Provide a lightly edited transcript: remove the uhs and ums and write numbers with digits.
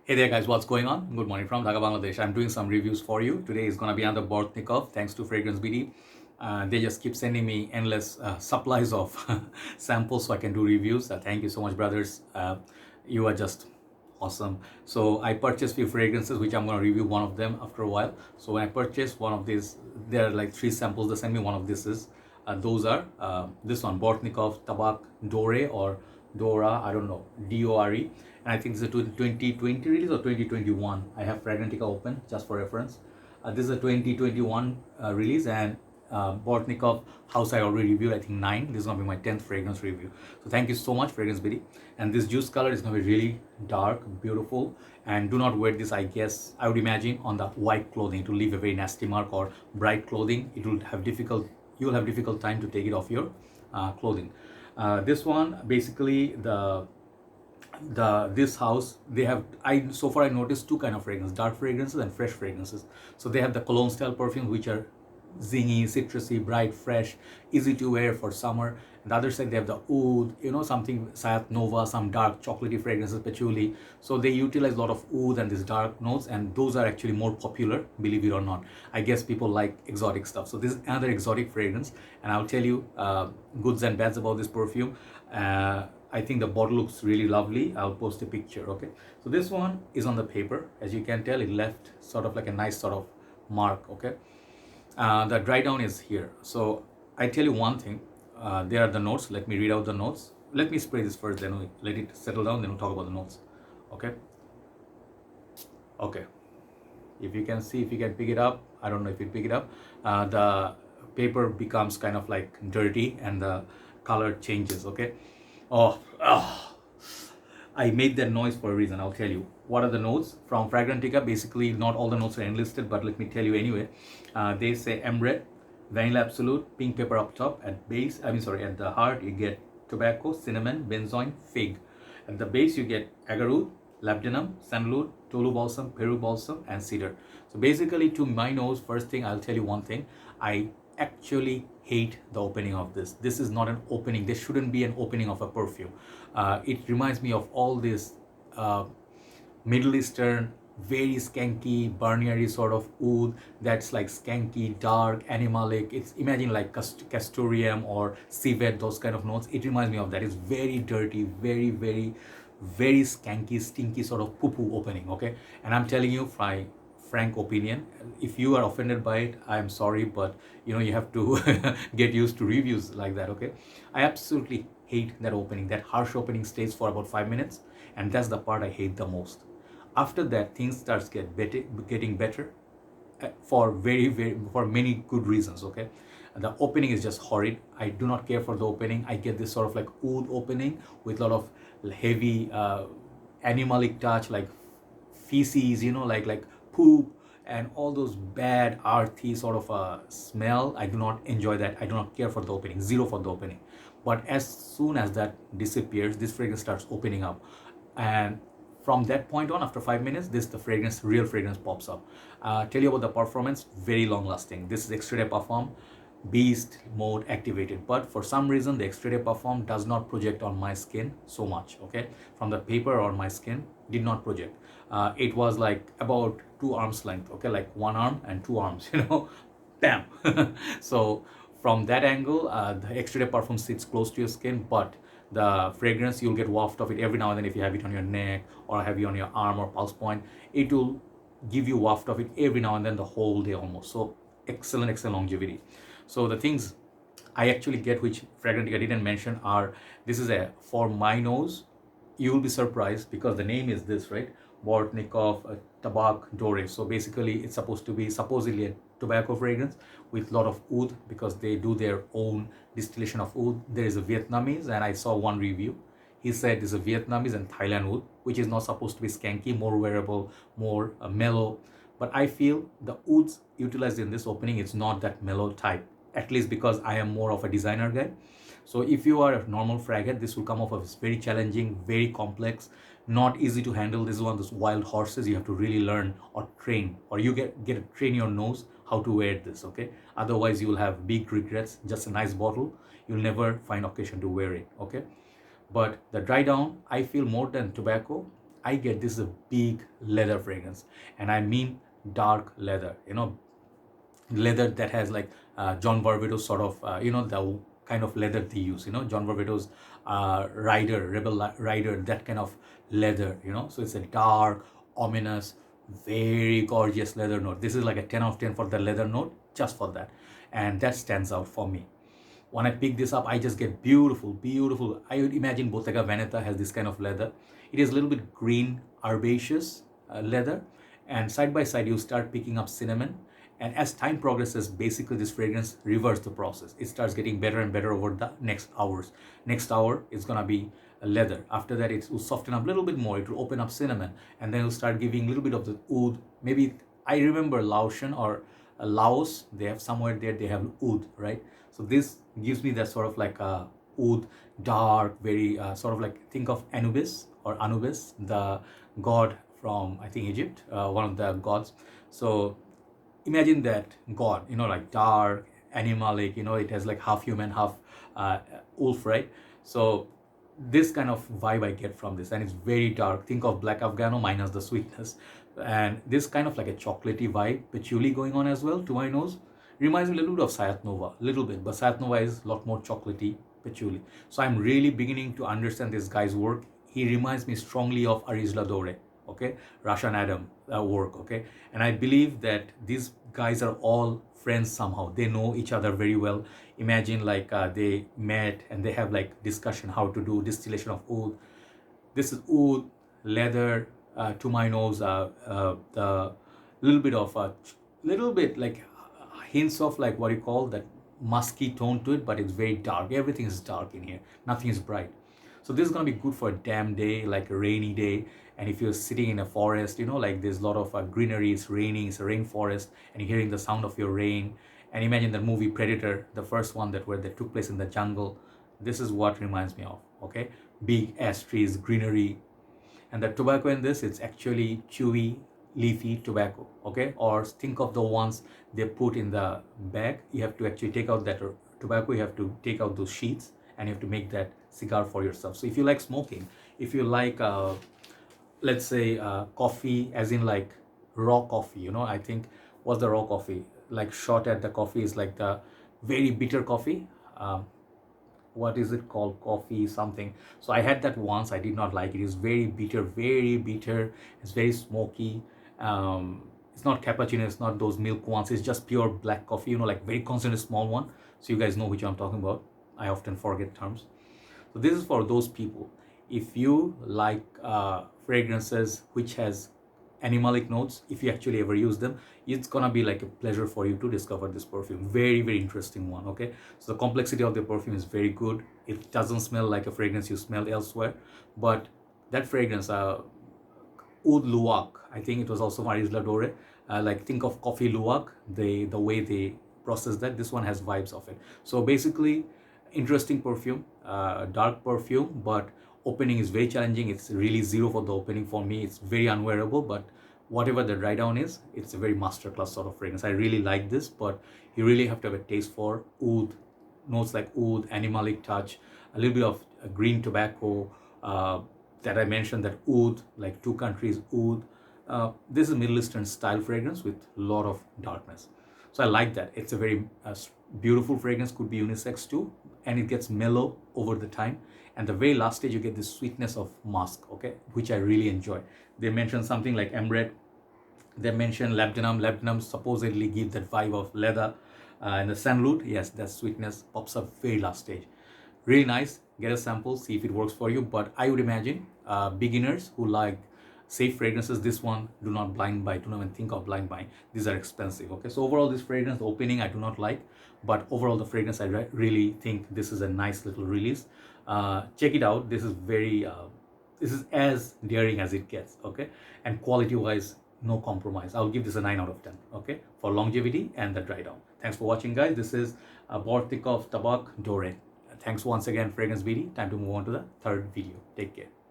Hey there guys, what's going on? Good morning from Dhaka, Bangladesh. I'm doing some reviews for you. Today is gonna be another Bortnikoff, thanks to Fragrance BD. They just keep sending me endless supplies of samples so I can do reviews. Thank you so much, brothers. You are just awesome. So I purchased few fragrances, which I'm gonna review one of them after a while. So when I purchased one of these, there are like 3 samples. They sent me one of this is. Those are this one, Bortnikoff Tabac Doré or Dora, I don't know, Dore. And I think it's a 2020 release or 2021. I have Fragrantica open just for reference. This is a 2021 release, and Bortnikoff House I already reviewed, I think 9. This is gonna be my 10th fragrance review. So thank you so much, Fragrance BD. And this juice color is gonna be really dark, beautiful, and do not wear this, I guess, I would imagine, on the white clothing to leave a very nasty mark, or bright clothing. It will have difficult, you will have difficult time to take it off your clothing. This one, basically, this house, they have, I so far I noticed 2 kind of fragrances: dark fragrances and fresh fragrances. So they have the cologne style perfumes, which are zingy, citrusy, bright, fresh, easy to wear for summer. And the other side, they have the oud, something Sayat Nova, some dark chocolatey fragrances, patchouli. So they utilize a lot of oud and these dark notes, and those are actually more popular, believe it or not. I guess people like exotic stuff. So this is another exotic fragrance, and I'll tell you goods and bads about this perfume. I think the bottle looks really lovely. I'll post a picture, okay? So this one is on the paper. As you can tell, it left sort of like a nice sort of mark, okay? The dry down is here. So I tell you one thing, there are the notes. Let me read out the notes. Let me spray this first, then we let it settle down, then we'll talk about the notes, okay? Okay, if you can see, if you can pick it up, I don't know if you pick it up, the paper becomes kind of like dirty and the color changes, okay? Oh, I made that noise for a reason. I'll tell you. What are the notes from Fragrantica? Basically, not all the notes are enlisted, but let me tell you anyway. They say Emret, Vanilla Absolute, pink pepper up top. At base, at the heart, you get tobacco, cinnamon, benzoin, fig. At the base, you get agarwood, labdanum, sandalwood, tolu balsam, peru balsam, and cedar. So basically, to my nose, first thing, I'll tell you one thing. I actually hate the opening of this. This is not an opening. This shouldn't be an opening of a perfume. It reminds me of all this Middle Eastern, very skanky, barnyard sort of oud that's like skanky, dark, animalic. It's imagine like castoreum or civet, those kind of notes. It reminds me of that. It's very dirty, very, very, very skanky, stinky sort of poo-poo opening, okay? And I'm telling you, my frank opinion, if you are offended by it, I'm sorry, but you have to get used to reviews like that, okay? I absolutely hate that opening. That harsh opening stays for about 5 minutes, and that's the part I hate the most. After that, things starts getting better, for for many good reasons, okay? The opening is just horrid. I do not care for the opening. I get this sort of like oud opening with a lot of heavy animalic touch, like feces, like poop, and all those bad earthy sort of smell. I do not enjoy that. I do not care for the opening. Zero for the opening. But as soon as that disappears, this fragrance starts opening up, and from that point on, after 5 minutes, the real fragrance pops up. Tell you about the performance, very long lasting. This is extrait de parfum, beast mode activated, but for some reason the extrait de parfum does not project on my skin so much, okay? From the paper on my skin, did not project. It was like about 2 arms length, okay? Like 1 arm and 2 arms, bam. So from that angle, the extrait de parfum sits close to your skin, but the fragrance, you'll get waft of it every now and then. If you have it on your neck or have it on your arm or pulse point, it will give you waft of it every now and then, the whole day almost. So excellent longevity. So the things I actually get, which Fragrantica didn't mention, are, this is for my nose, you will be surprised because the name is this, right? Bortnikoff Tabac Doré. So basically, it's supposed to be supposedly a tobacco fragrance with a lot of oud, because they do their own distillation of oud. There is a Vietnamese, and I saw one review. He said this is a Vietnamese and Thailand oud, which is not supposed to be skanky, more wearable, more mellow. But I feel the ouds utilized in this opening is not that mellow type, at least because I am more of a designer guy. So if you are a normal fragger, this will come off as very challenging, very complex, not easy to handle. This is one of those wild horses you have to really learn or train, or you get to train your nose how to wear this, okay? Otherwise, you will have big regrets. Just a nice bottle, you'll never find occasion to wear it, okay? But the dry down, I feel more than tobacco, I get this is a big leather fragrance, and I mean dark leather, leather that has like John Barbados sort of, the kind of leather they use, John Barbados rider, that kind of leather, so it's a dark, ominous, very gorgeous leather note. This is like a 10 out of 10 for the leather note, just for that, and that stands out for me. When I pick this up, I just get beautiful, beautiful. I would imagine Bottega Veneta has this kind of leather. It is a little bit green, herbaceous leather. And side by side, you start picking up cinnamon. And as time progresses, basically this fragrance reverses the process. It starts getting better and better over the next hours. Next hour is gonna be leather. After that, it will soften up a little bit more. It will open up cinnamon. And then it'll start giving a little bit of the oud. Maybe, I remember Laotian or Laos, they have somewhere there, they have oud, right? So this gives me that sort of like a oud, dark, very sort of like, think of Anubis, the god from, I think, Egypt, one of the gods. So imagine that god, like dark, animalic, it has like half human, half wolf, right? So this kind of vibe I get from this, and it's very dark. Think of Black Afghano minus the sweetness, and this kind of like a chocolatey vibe, patchouli going on as well to my nose. Reminds me a little bit of Sayat Nova, a little bit, but Sayat Nova is a lot more chocolatey, patchouli. So I'm really beginning to understand this guy's work. He reminds me strongly of Arizla Dore, okay, Russian Adam work, okay, and I believe that these guys are all friends somehow. They know each other very well. Imagine like they met and they have like discussion how to do distillation of oud. This is oud, leather, to my nose, the little bit like hints of like what you call that musky tone to it, but it's very dark. Everything is dark in here. Nothing is bright. So this is gonna be good for a damn day, like a rainy day. And if you're sitting in a forest, like there's a lot of greenery, it's raining, it's a rainforest, and you're hearing the sound of your rain. And imagine the movie Predator, the first one that took place in the jungle. This is what reminds me of, okay? Big ash trees, greenery. And the tobacco in this, it's actually chewy, leafy tobacco, okay? Or think of the ones they put in the bag. You have to actually take out that tobacco, you have to take out those sheets, and you have to make that cigar for yourself. So if you like smoking, if you like let's say coffee, as in like raw coffee, I think, what's the raw coffee like? Shot at the coffee is like the very bitter coffee. What is it called? Coffee something. So I had that once. I did not like it. It's very bitter, very bitter. It's very smoky. It's not cappuccino, it's not those milk ones, it's just pure black coffee, like very concentrated small one. So you guys know which I'm talking about. I often forget terms. So this is for those people. If you like fragrances which has animalic notes, if you actually ever use them, it's gonna be like a pleasure for you to discover this perfume. Very, very interesting one, okay? So the complexity of the perfume is very good. It doesn't smell like a fragrance you smell elsewhere, but that fragrance, Oud Luwak, I think it was also Marisla Dore, like think of coffee luwak, the way they process that. This one has vibes of it. So basically, interesting perfume, dark perfume, but opening is very challenging. It's really 0 for the opening for me. It's very unwearable, but whatever the dry down is, it's a very masterclass sort of fragrance. I really like this, but you really have to have a taste for oud, notes like oud, animalic touch, a little bit of green tobacco, that I mentioned, that oud, like two countries oud. This is Middle Eastern style fragrance with a lot of darkness. So I like that. It's a very beautiful fragrance, could be unisex too, and it gets mellow over the time. And the very last stage, you get this sweetness of musk, okay, which I really enjoy. They mentioned something like amret. They mentioned labdanum. Labdanum supposedly gives that vibe of leather. And the sandalwood, yes, that sweetness pops up very last stage. Really nice. Get a sample, see if it works for you. But I would imagine beginners who like safe fragrances, this one, do not blind buy. Do not even think of blind buying. These are expensive, okay? So overall, this fragrance, the opening, I do not like. But overall, the fragrance, I really think this is a nice little release. Check it out. This is very, this is as daring as it gets, okay? And quality-wise, no compromise. I'll give this a 9 out of 10, okay? For longevity and the dry down. Thanks for watching, guys. This is Bortnikoff Tabac Doré. Thanks once again, Fragrance BD. Time to move on to the third video. Take care.